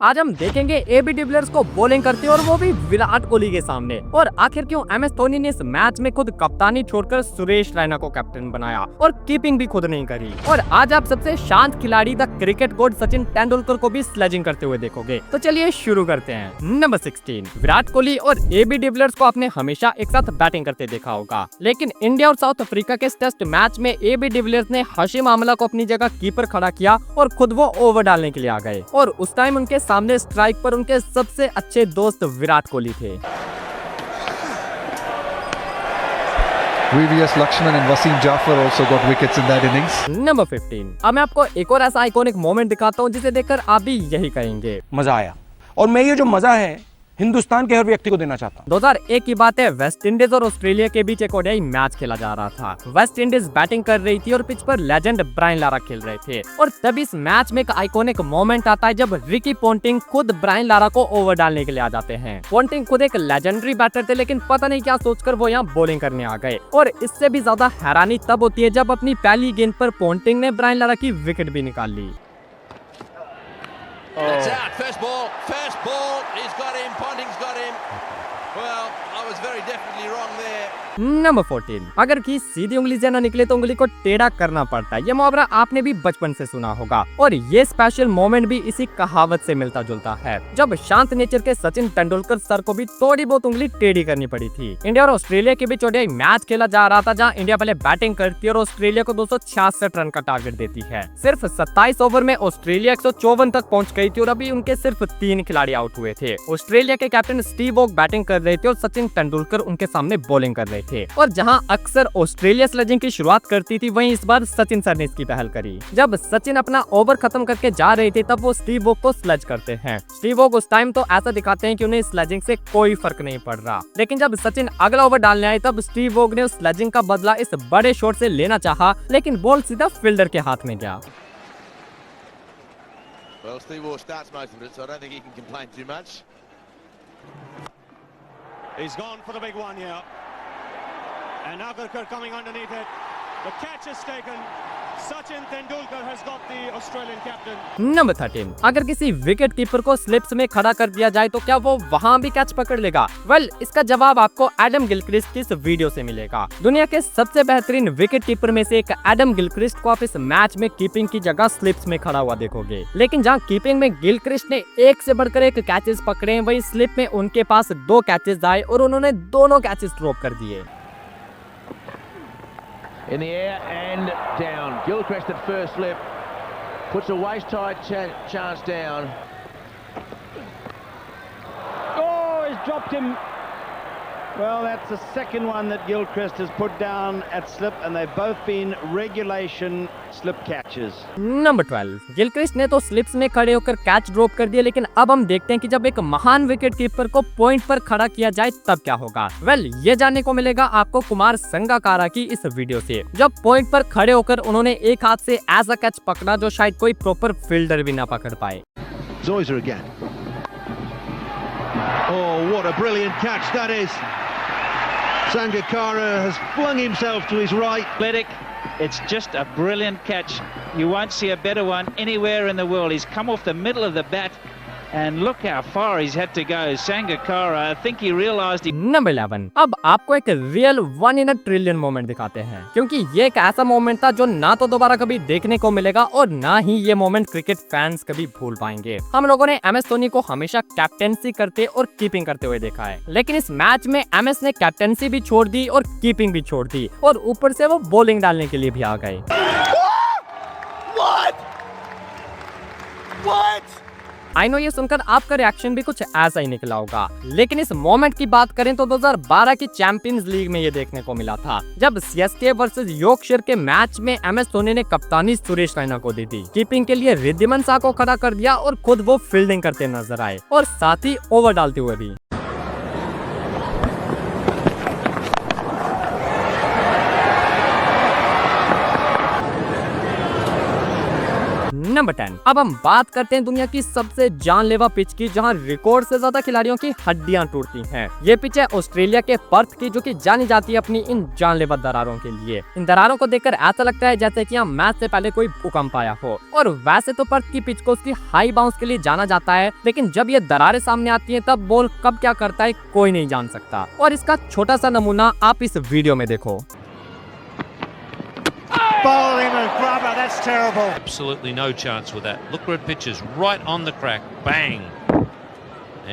आज हम देखेंगे एबी डिविलियर्स को बॉलिंग करते और वो भी विराट कोहली के सामने। और आखिर क्यों एमएस धोनी ने इस मैच में खुद कप्तानी छोड़कर सुरेश रैना को कैप्टन बनाया और कीपिंग भी खुद नहीं करी। और आज आप सबसे शांत खिलाड़ी द क्रिकेट गोड सचिन तेंदुलकर को भी स्लेजिंग करते हुए देखोगे। तो चलिए शुरू करते हैं। नंबर 16, विराट कोहली और एबी डिविलियर्स को आपने हमेशा एक साथ बैटिंग करते देखा होगा, लेकिन इंडिया और साउथ अफ्रीका के टेस्ट मैच में एबी डिविलियर्स ने हाशिम आमला को अपनी जगह कीपर खड़ा किया और खुद वो ओवर डालने के लिए आ गए। और उस टाइम उनके सामने स्ट्राइक पर उनके सबसे अच्छे दोस्त विराट कोहली थे। VVS Lakshman and Wasim Jafar also got wickets in that innings. Number 15, अब मैं आपको एक और ऐसा आइकॉनिक मोमेंट दिखाता हूँ जिसे देखकर आप भी यही कहेंगे, मजा आया। और मैं ये जो मजा है हिंदुस्तान के हर व्यक्ति को देना चाहता हूँ। 2001 की बात है, वेस्ट इंडीज और ऑस्ट्रेलिया के बीच एक ओडीआई मैच खेला जा रहा था। वेस्ट इंडीज बैटिंग कर रही थी और पिच पर लेजेंड ब्रायन लारा खेल रहे थे। और तब इस मैच में एक आइकॉनिक मोमेंट आता है जब रिकी पोंटिंग खुद ब्रायन लारा को ओवर डालने के लिए आ जाते हैं। पोंटिंग खुद एक लेजेंडरी बैटर थे, लेकिन पता नहीं क्या सोचकर वो यहाँ बॉलिंग करने आ गए। और इससे भी ज्यादा हैरानी तब होती है जब अपनी पहली गेंद पर पोंटिंग ने ब्रायन लारा की विकेट भी निकाल ली। It's out. First ball. He's got him. Ponting's got him. Well, I was very definitely wrong there. Number 14, अगर की सीधी उंगली से न निकले तो उंगली को टेढ़ा करना पड़ता है। ये मुहावरा आपने भी बचपन से सुना होगा और ये स्पेशल मोमेंट भी इसी कहावत से मिलता जुलता है, जब शांत नेचर के सचिन तेंदुलकर सर को भी थोड़ी बहुत उंगली टेढ़ी करनी पड़ी थी। इंडिया और ऑस्ट्रेलिया के बीच ओडीआई मैच खेला जा रहा था, जहाँ इंडिया पहले बैटिंग करती है और ऑस्ट्रेलिया को 266 रन का टारगेट देती है। सिर्फ 27 ओवर में ऑस्ट्रेलिया 154 तक पहुंच गई थी और अभी उनके सिर्फ 3 खिलाड़ी आउट हुए थे। ऑस्ट्रेलिया के कैप्टन स्टीव वॉक बैटिंग कर रहे थे और सचिन तेंदुलकर उनके सामने बॉलिंग कर रहे थे। और जहां अक्सर ऑस्ट्रेलिया स्लेजिंग की शुरुआत करती थी, वहीं इस बार सचिन सर ने इसकी पहल करी। जब सचिन अपना ओवर खत्म करके जा रहे थे तब वो स्टीव वॉक को स्लेज करते हैं। स्टीव वॉक उस टाइम तो ऐसा दिखाते हैं कि उन्हें स्लेजिंग से कोई फर्क नहीं पड़ रहा, लेकिन जब सचिन अगला ओवर डालने आए तब स्टीव वॉक ने उस स्लेजिंग का बदला इस बड़े शॉट से लेना चाहा, लेकिन बॉल सीधा फील्डर के हाथ में गया। Well, Steve Waugh starts most of it, so I don't think he can complain too much. He's gone for the big one here. And Agarkar coming underneath it. The catch is taken. Sachin Tendulkar has got the Australian captain. Number 13, अगर किसी wicket keeper को slips में खड़ा कर दिया जाए तो क्या वो वहाँ भी कैच पकड़ लेगा? वेल, इसका जवाब आपको एडम गिलक्रिस्ट की इस वीडियो से मिलेगा। दुनिया के सबसे बेहतरीन विकेट कीपर में से एक एडम गिलक्रिस्ट को आप इस मैच में कीपिंग की जगह स्लिप्स में खड़ा हुआ देखोगे, लेकिन जहाँ कीपिंग में गिलक्रिस्ट ने एक से बढ़कर एक कैचेस पकड़े, वही स्लिप में उनके पास 2 कैचेस आए और उन्होंने दोनों कैचेस ड्रॉप कर दिए। In the air and down. Gilchrist at first slip. Puts a waist-tight chance down. Oh, he's dropped him. Well, that's the second one that Gilchrist has put down at slip, and they've both been regulation slip catches. Number 12, Gilchrist ने तो slips में खड़े होकर catch drop कर दिया, लेकिन अब हम देखते हैं कि जब एक महान विकेट कीपर को पॉइंट पर खड़ा किया जाए तब क्या होगा। वेल, ये जानने को मिलेगा आपको कुमार संगाकारा की इस वीडियो से, जब पॉइंट पर खड़े होकर उन्होंने एक हाथ से ऐसा कैच पकड़ा जो शायद कोई प्रॉपर फील्डर भी ना पकड़ पाए। Zoyser again. Oh, what a brilliant catch that is. Sangakkara has flung himself to his right. Athletic. It's just a brilliant catch. You won't see a better one anywhere in the world. He's come off the middle of the bat and look how far he's had to go. Sangakkara, I think he realized he... number 11, अब आपको एक real 1 in a trillion moment दिखाते हैं, क्योंकि ये एक ऐसा moment था जो ना तो दोबारा कभी देखने को मिलेगा और ना ही ये मोमेंट क्रिकेट फैंस कभी भूल पाएंगे। हम लोगों ने एमएस धोनी को हमेशा कैप्टेंसी करते और कीपिंग करते हुए देखा है, लेकिन इस मैच में एमएस ने कैप्टेंसी भी छोड़ दी और कीपिंग भी छोड़ दी और ऊपर से वो बॉलिंग डालने के लिए भी आ गए। आई नो, ये सुनकर आपका रिएक्शन भी कुछ ऐसा ही निकला होगा, लेकिन इस मोमेंट की बात करें तो 2012 की चैंपियंस लीग में ये देखने को मिला था, जब सीएसके वर्सेस यॉर्कशायर के मैच में एमएस धोनी ने कप्तानी सुरेश रैना को दी थी। कीपिंग के लिए रिद्धिमान शाह को खड़ा कर दिया और खुद वो फील्डिंग करते नजर आए और साथ ही ओवर डालते हुए भी। नंबर 10। अब हम बात करते हैं दुनिया की सबसे जानलेवा पिच की, जहां रिकॉर्ड से ज्यादा खिलाड़ियों की हड्डियां टूटती हैं। ये पिच है ऑस्ट्रेलिया के पर्थ की, जो कि जानी जाती है अपनी इन जानलेवा दरारों के लिए। इन दरारों को देखकर ऐसा लगता है जैसे कि यहाँ मैच से पहले कोई भूकंप आया हो। और वैसे तो पर्थ की पिच को उसकी हाई बाउंस के लिए जाना जाता है, लेकिन जब ये दरारें सामने आती हैं तब बॉल कब क्या करता है कोई नहीं जान सकता। और इसका छोटा सा नमूना आप इस वीडियो में देखो। Ball in a grubber, that's terrible. Absolutely no chance with that. Look where it pitches, right on the crack, bang.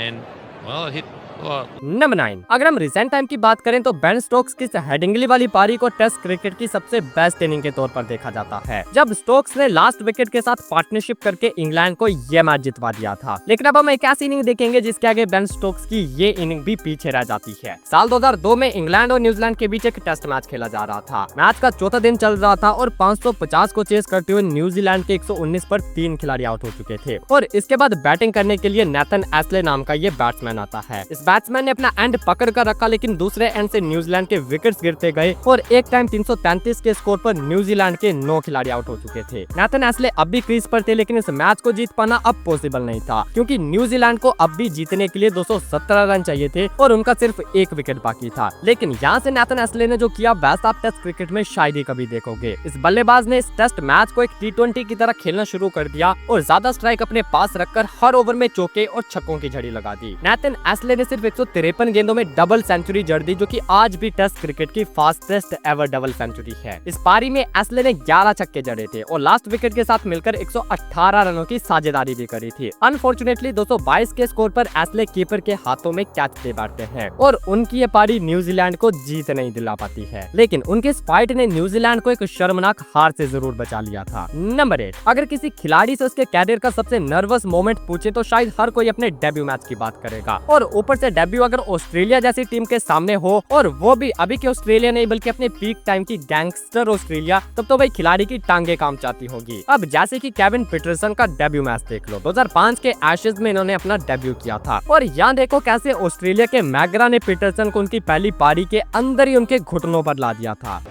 And, well, it hit. Number 9। अगर हम रिसेंट टाइम की बात करें तो बेन स्टोक्स की हेडिंगली वाली पारी को टेस्ट क्रिकेट की सबसे बेस्ट इनिंग के तौर पर देखा जाता है, जब स्टोक्स ने लास्ट विकेट के साथ पार्टनरशिप करके इंग्लैंड को ये मैच जितवा दिया था। लेकिन अब हम एक ऐसी इनिंग देखेंगे जिसके आगे बेन स्टोक्स की ये इनिंग भी पीछे रह जाती है। साल 2002 में इंग्लैंड और न्यूजीलैंड के बीच एक टेस्ट मैच खेला जा रहा था। मैच का चौथा दिन चल रहा था और 550 को चेस करते हुए न्यूजीलैंड के 119 पर 3 खिलाड़ी आउट हो चुके थे। और इसके बाद बैटिंग करने के लिए नेथन एस्ले नाम का ये बैट्समैन आता है। इस बैट्समैन ने अपना एंड पकड़ कर रखा, लेकिन दूसरे एंड से न्यूजीलैंड के विकेट्स गिरते गए और एक टाइम 333 के स्कोर पर न्यूजीलैंड के 9 खिलाड़ी आउट हो चुके थे। नेथन एस्ले अब भी क्रीज पर थे, लेकिन इस मैच को जीत पाना अब पॉसिबल नहीं था, क्योंकि न्यूजीलैंड को अब भी जीतने के लिए 217 रन चाहिए थे और उनका सिर्फ 1 विकेट बाकी था। लेकिन यहाँ से नेथन एस्ले ने जो किया वैसा आप टेस्ट क्रिकेट में शायद ही कभी देखोगे। इस बल्लेबाज ने इस टेस्ट मैच को एक T20 की तरह खेलना शुरू कर दिया और ज्यादा स्ट्राइक अपने पास रखकर हर ओवर में चौके और छक्कों की झड़ी लगा दी। नेथन एस्ले ने सिर्फ 153 गेंदों में डबल सेंचुरी जड़ दी, जो कि आज भी टेस्ट क्रिकेट की फास्टेस्ट एवर डबल सेंचुरी है। इस पारी में एस्ले ने 11 छक्के जड़े थे और लास्ट विकेट के साथ मिलकर 118 रनों की साझेदारी भी करी थी। अनफॉर्चुनेटली 222 के स्कोर पर एस्ले कीपर के हाथों में कैच दे बैठते हैं और उनकी ये पारी न्यूजीलैंड को जीत नहीं दिला पाती है, लेकिन उनके इस फाइट ने न्यूजीलैंड को एक शर्मनाक हार से जरूर बचा लिया था। नंबर 8। अगर किसी खिलाड़ी से उसके कैरियर का सबसे नर्वस मोमेंट पूछे तो शायद हर कोई अपने डेब्यू मैच की बात करेगा, और ऊपर से डेब्यू अगर ऑस्ट्रेलिया जैसी टीम के सामने हो, और वो भी अभी के ऑस्ट्रेलिया नहीं बल्कि अपने पीक टाइम की गैंगस्टर ऑस्ट्रेलिया, तब तो भाई खिलाड़ी की टांगे काम चाहती होगी। अब जैसे कि केविन पीटरसन का डेब्यू मैच देख लो, 2005 के एशेज में इन्होंने अपना डेब्यू किया था, और यहाँ देखो कैसे ऑस्ट्रेलिया के मैगरा ने पीटरसन को उनकी पहली पारी के अंदर ही उनके घुटनों पर ला दिया था।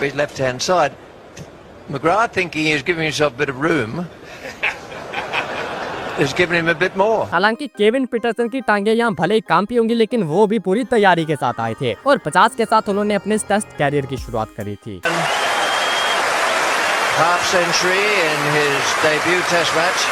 His left-hand side, McGrath thinking he was giving himself a bit of room. Has given him a bit more. हालांकि केविन पीटरसन की टांगे यहाँ भले ही कांपी होंगी, लेकिन वो भी पूरी तैयारी के साथ आए थे और 50 के साथ उन्होंने अपने टेस्ट कैरियर की शुरुआत करी थी। Half century in his debut test match.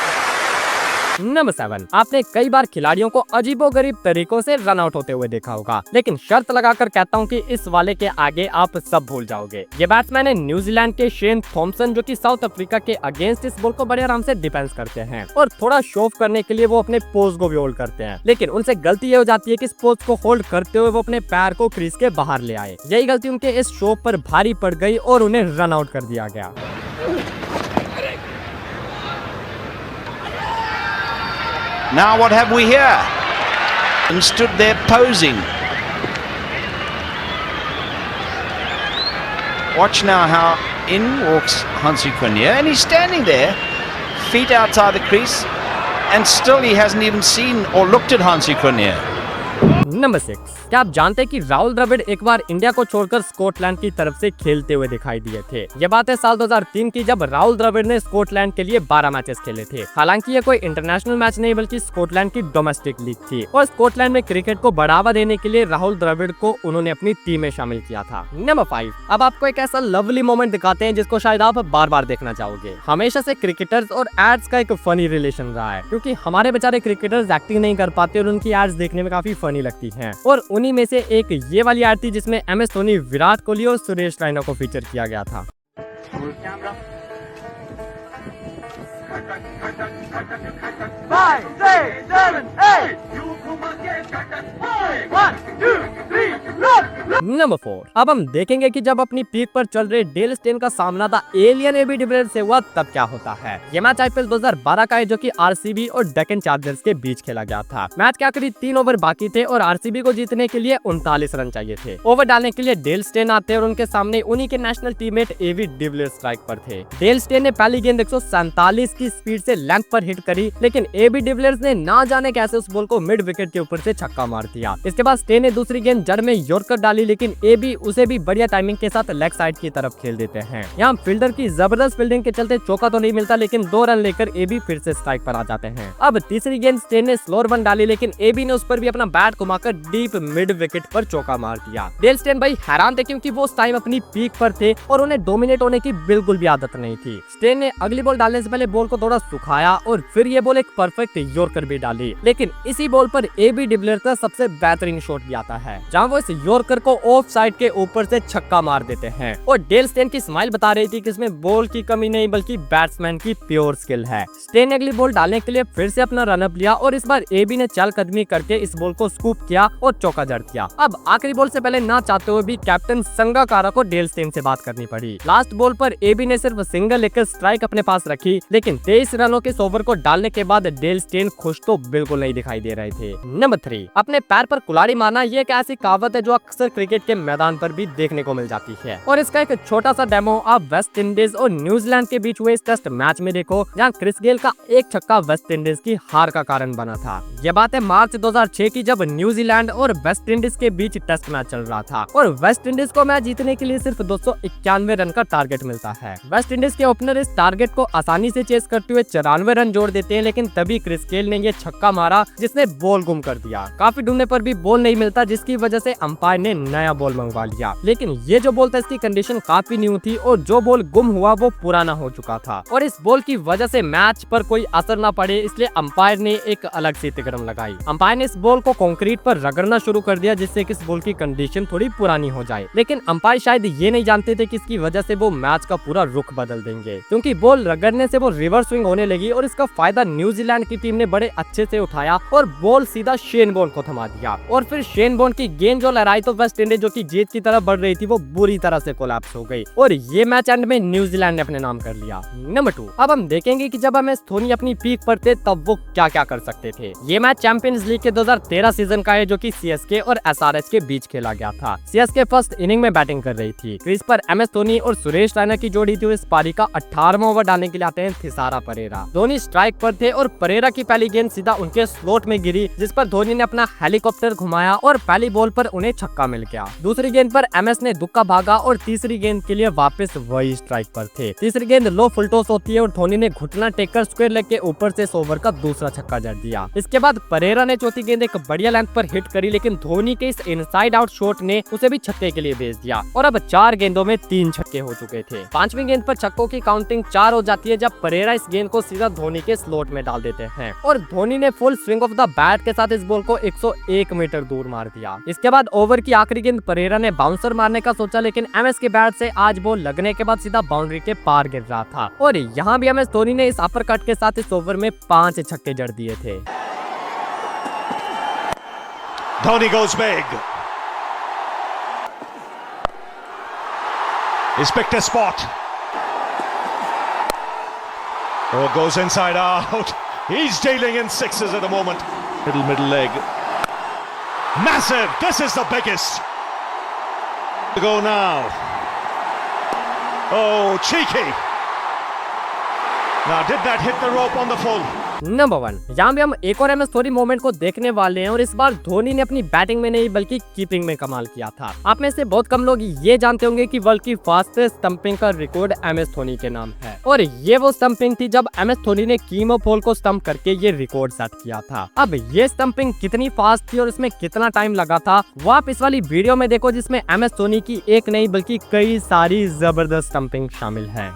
Number 7। आपने कई बार खिलाड़ियों को अजीबोगरीब तरीकों से रन आउट होते हुए देखा होगा, लेकिन शर्त लगाकर कहता हूँ कि इस वाले के आगे आप सब भूल जाओगे। ये बैट्समैन है न्यूजीलैंड के शेन थॉमसन, जो कि साउथ अफ्रीका के अगेंस्ट इस बॉल को बड़े आराम से डिफेंस करते हैं और थोड़ा शो ऑफ करने के लिए वो अपने पोज को भी होल्ड करते हैं, लेकिन उनसे गलती ये हो जाती है कि इस पोज को होल्ड करते हुए वो अपने पैर को क्रीज के बाहर ले आए। यही गलती उनके इस शो पर भारी पड़ गई और उन्हें रन आउट कर दिया गया। Now what have we here? And stood there posing. Watch now how in walks Hansi Cronje, and he's standing there, feet outside the crease, and still he hasn't even seen or looked at Hansi Cronje. Number 6। क्या आप जानते हैं कि राहुल द्रविड़ एक बार India को छोड़कर Scotland की तरफ से खेलते हुए दिखाई दिए थे। ये बात है साल 2003 की, जब राहुल द्रविड़ ने स्कॉटलैंड के लिए 12 मैचेस खेले थे। हालांकि ये कोई इंटरनेशनल मैच नहीं बल्कि स्कॉटलैंड की डोमेस्टिक लीग थी, और स्कॉटलैंड में क्रिकेट को बढ़ावा देने के लिए राहुल द्रविड़ को उन्होंने अपनी टीम में शामिल किया था। नंबर 5। अब आपको एक ऐसा लवली मोमेंट दिखाते हैं जिसको शायद आप बार बार देखना चाहोगे। हमेशा से क्रिकेटर्स और एड्स का एक फनी रिलेशन रहा है, क्योंकि हमारे बेचारे क्रिकेटर्स एक्टिंग नहीं कर पाते और उनकी एड्स देखने में काफी फनी लगती हैं। और उन्हीं में से एक ये वाली एड थी जिसमें MS धोनी, विराट कोहली और सुरेश रैना को फीचर किया गया था। 5, 6, 7, 8 1, 2, 3 नंबर 4। अब हम देखेंगे कि जब अपनी पीक पर चल रहे डेल स्टेन का सामना था एलियन AB डिविलियर्स से हुआ तब क्या होता है। ये मैच IPL 2012 का है, जो कि RCB और डेक्कन चार्जर्स के बीच खेला गया था। मैच के आखिरी 3 ओवर बाकी थे और RCB को जीतने के लिए 39 रन चाहिए थे। ओवर डालने के लिए डेल स्टेन आते और उनके सामने उन्हीं के national teammate AB de Villiers strike पर थे। डेल स्टेन ने पहली गेंद 147 की स्पीड से लेंथ पर हिट करी, लेकिन एबी डिविलियर्स ने ना जाने कैसे उस बॉल को मिड विकेट के ऊपर से छक्का मार दिया। इसके बाद स्टे ने दूसरी गेंद जड़ में यॉर्कर डाली, लेकिन एबी उसे भी बढ़िया टाइमिंग के साथ लेग साइड की तरफ खेल देते हैं। यहाँ फील्डर की जबरदस्त फील्डिंग के चलते चौका तो नहीं मिलता, लेकिन 2 रन लेकर एबी फिर से स्ट्राइक पर आ जाते हैं। अब तीसरी गेंद स्टे ने स्लोअर वन डाली, लेकिन एबी ने उस पर भी अपना बैट घुमाकर डीप मिड विकेट पर चौका मार दिया। डेल स्टेन भाई हैरान थे, क्योंकि वो उस टाइम अपनी पीक पर थे और उन्हें डोमिनेट होने की बिल्कुल भी आदत नहीं थी। स्टेन ने अगली बॉल डालने से पहले बॉल को थोड़ा सुखाया और फिर ये बॉल एक परफेक्ट यॉर्कर भी डाली, लेकिन इसी बॉल पर एबी डिविलियर्स का सबसे बेहतरीन शॉट भी आता है, जहां वो इस यॉर्कर को ऑफ साइड के ऊपर से छक्का मार देते हैं। और डेल स्टेन की स्माइल बता रही थी कि इसमें बॉल की कमी नहीं बल्कि बैट्समैन की प्योर स्किल है। स्टेन ने अगली बॉल डालने के लिए फिर से अपना रनअप लिया और इस बार एबी ने चहलकदमी करके इस बॉल को स्कूप किया और चौका जड़ दिया। अब आखिरी बॉल से पहले ना चाहते हुए भी कैप्टन संगाकारा को डेल स्टेन से बात करनी पड़ी। लास्ट बॉल पर एबी ने सिर्फ सिंगल लेकर स्ट्राइक अपने पास रखी, लेकिन 23 रनों के ओवर को डालने के बाद डेल स्टेन खुश तो बिल्कुल नहीं दिखाई दे रहे थे। नंबर 3, अपने पैर पर कुल्हाड़ी मारना ये एक ऐसी कहावत है जो अक्सर क्रिकेट के मैदान पर भी देखने को मिल जाती है, और इसका एक छोटा सा डेमो आप वेस्ट इंडीज और न्यूजीलैंड के बीच हुए इस टेस्ट मैच में देखो, जहां क्रिस गेल का एक छक्का वेस्ट इंडीज की हार का कारण बना था। यह बात है मार्च 2006 की, जब न्यूजीलैंड और वेस्ट इंडीज के बीच टेस्ट मैच चल रहा था और वेस्ट इंडीज को मैच जीतने के लिए सिर्फ 291 रन का टारगेट मिलता है। वेस्ट इंडीज के ओपनर इस टारगेट को आसानी से चेस करते हुए 94 रन जोड़ देते हैं, लेकिन तभी क्रिस गेल ने ये छक्का मारा जिसने बॉल गुम कर दिया। काफी ढूंढने पर भी बॉल नहीं मिलता, जिसकी वजह से अंपायर ने नया बॉल मंगवा लिया, लेकिन ये जो बॉल था इसकी कंडीशन काफी न्यू थी और जो बॉल गुम हुआ वो पुराना हो चुका था, और इस बॉल की वजह से मैच पर कोई असर न पड़े इसलिए अंपायर ने एक अलग सी तिकड़म लगाई। अंपायर ने इस बॉल को कंक्रीट पर रगड़ना शुरू कर दिया, जिससे कि इस बॉल की कंडीशन थोड़ी पुरानी हो जाए, लेकिन अंपायर शायद ये नहीं जानते थे कि इसकी वजह से वो मैच का पूरा रुख बदल देंगे, क्योंकि बॉल रगड़ने से वो रिवर्स स्विंग होने लगी और इसका फायदा न्यूजीलैंड की टीम ने बड़े अच्छे से उठाया और बॉल सीधा शेन बॉर्न को थमा दिया, और फिर शेन बॉर्न की गेंद जो लहराई तो वेस्ट इंडीज जो की जीत की तरफ बढ़ रही थी वो बुरी तरह से कोलैप्स हो गई और ये मैच एंड में न्यूजीलैंड ने अपने नाम कर लिया। नंबर 2, अब हम देखेंगे कि जब एमएस धोनी अपनी पीक पर थे तब वो क्या क्या कर सकते थे। ये मैच चैंपियंस लीग के 2013 सीजन का है, जो कि सीएसके और एसआरएच के बीच खेला गया था। सीएसके फर्स्ट इनिंग में बैटिंग कर रही थी। क्रीज पर एमएस धोनी और सुरेश रैना की जोड़ी थी। इस पारी का 18वां ओवर डालने के लिए आते हैं थिसारा परेरा। धोनी स्ट्राइक पर थे और परेरा की पहली गेंद सीधा उनके स्लॉट में गिरी, जिस पर धोनी ने अपना हेलीकॉप्टर घुमाया और पहली बॉल पर उन्हें छक्का मिल गया। दूसरी गेंद पर एमएस ने दुक्का भागा और तीसरी गेंद के लिए वापस वही स्ट्राइक पर थे। तीसरी गेंद लो फुल टॉस होती है और धोनी ने घुटना टेककर स्क्वायर लेग के ऊपर से इस ओवर का दूसरा छक्का जड़ दिया। इसके बाद परेरा ने चौथी गेंद एक बढ़िया लेंथ पर हिट करी, लेकिन धोनी के इस इनसाइड आउट शॉट ने उसे भी छक्के के लिए भेज दिया और अब 4 गेंदों में 3 छक्के हो चुके थे। 5वीं गेंद पर छक्कों की काउंटिंग 4 हो जाती है, जब परेरा इस गेंद को सीधा धोनी के स्लॉट में डाल देते हैं और धोनी ने full swing of the bat के साथ इस बॉल को 101 मीटर दूर मार दिया। इसके बाद ओवर की आखिरी गेंद परेरा ने बाउंसर मारने का सोचा, लेकिन एमएस के बैट से आज बॉल लगने के बाद सीधा बाउंड्री के पार गिर रहा था और यहाँ भी एमएस धोनी ने इस अपर कट के साथ इस ओवर में 5 छक्के जड़ दिए थे। Dhoni goes big. He's picked a spot. Oh, goes inside out. He's dealing in sixes at the moment. Middle leg. Massive. This is the biggest. To go now. Oh, cheeky. Now, did that hit the rope on the full? Number 1, यहाँ भी हम एक और MS Dhoni moment को देखने वाले हैं और इस बार धोनी ने अपनी बैटिंग में नहीं बल्कि कीपिंग में कमाल किया था। आप में से बहुत कम लोग ये जानते होंगे कि वर्ल्ड की फास्टेस्ट स्टंपिंग का रिकॉर्ड एमएस धोनी के नाम है और ये वो स्टंपिंग थी जब एमएस धोनी ने कीमो पॉल को स्टंप करके ये रिकॉर्ड सेट किया था। अब ये स्टंपिंग कितनी फास्ट थी और इसमें कितना टाइम लगा था वो आप इस वाली वीडियो में देखो, जिसमें एमएस धोनी की एक नहीं बल्कि कई सारी जबरदस्त स्टंपिंग शामिल है।